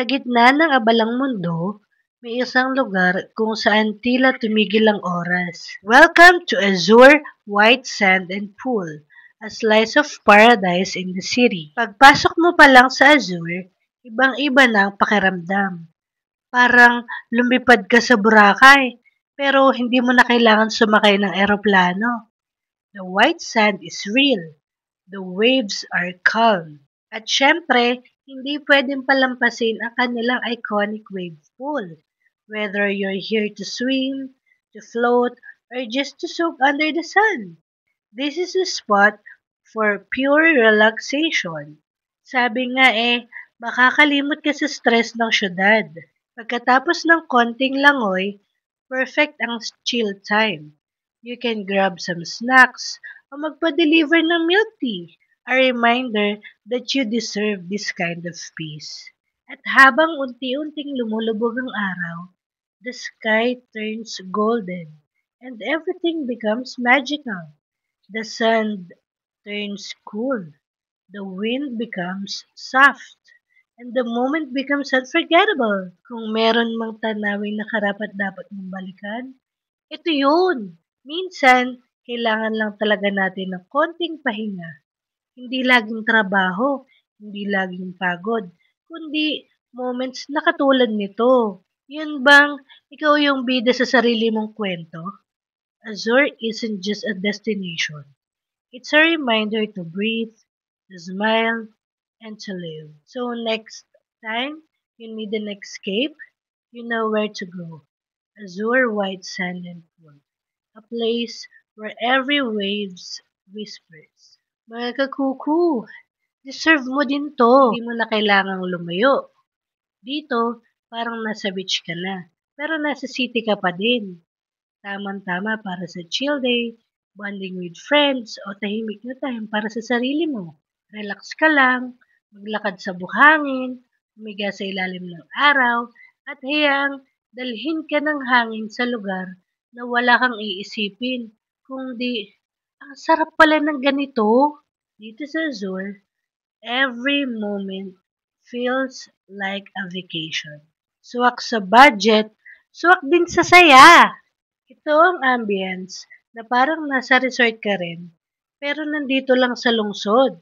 Sa gitna ng abalang mundo, may isang lugar kung saan tila tumigil ang oras. Welcome to Azure, White Sand and Pool, a slice of paradise in the city. Pagpasok mo pa lang sa Azure, ibang-iba na ang pakiramdam. Parang lumipad ka sa Boracay, pero hindi mo na kailangan sumakay ng eroplano. The white sand is real. The waves are calm. At syempre, hindi pwedeng palampasin ang kanilang iconic wave pool. Whether you're here to swim, to float, or just to soak under the sun, this is a spot for pure relaxation. Sabi nga makakalimot ka sa stress ng syudad. Pagkatapos ng konting langoy, perfect ang chill time. You can grab some snacks o magpa-deliver ng milk tea, a reminder that you deserve this kind of peace. At habang unti-unting lumulubog ang araw, the sky turns golden and everything becomes magical. The sun turns cool, the wind becomes soft, and the moment becomes unforgettable. Kung meron mang tanawin na karapat-dapat mong balikan, ito yun. Minsan, kailangan lang talaga natin ng konting pahinga. Hindi laging trabaho, hindi laging pagod, kundi moments na katulad nito. Yun bang ikaw yung bida sa sarili mong kwento? Azure isn't just a destination. It's a reminder to breathe, to smile, and to live. So next time you need an escape, you know where to go. Azure white sand and pool. A place where every waves whispers. Mga kakuku, deserve mo din to. Hindi mo na kailangang lumayo. Dito, parang nasa beach ka na. Pero nasa city ka pa din. Tamang-tama para sa chill day, bonding with friends, o tahimik na time para sa sarili mo. Relax ka lang, maglakad sa buhangin, humiga sa ilalim ng araw, at hayang dalhin ka ng hangin sa lugar na wala kang iisipin, kundi ang sarap pala ng ganito. Dito sa Azure, every moment feels like a vacation. Swak sa budget, swak din sa saya. Ito ang ambience na parang nasa resort ka rin, pero nandito lang sa lungsod.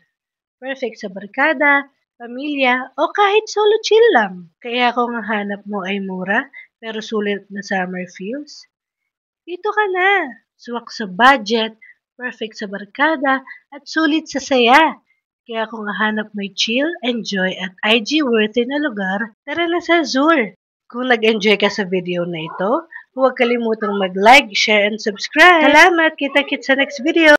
Perfect sa barkada, pamilya, o kahit solo chill lang. Kaya kung ang hanap mo ay mura, pero sulit na summer feels, dito ka na. Swak sa budget, perfect sa barkada, at sulit sa saya. Kaya kung hanap mo'y chill, enjoy at IG-worthy na lugar, tara na sa Azure. Kung nag-enjoy ka sa video na ito, huwag kalimutang mag-like, share, and subscribe. Salamat! Kita-kits sa next video!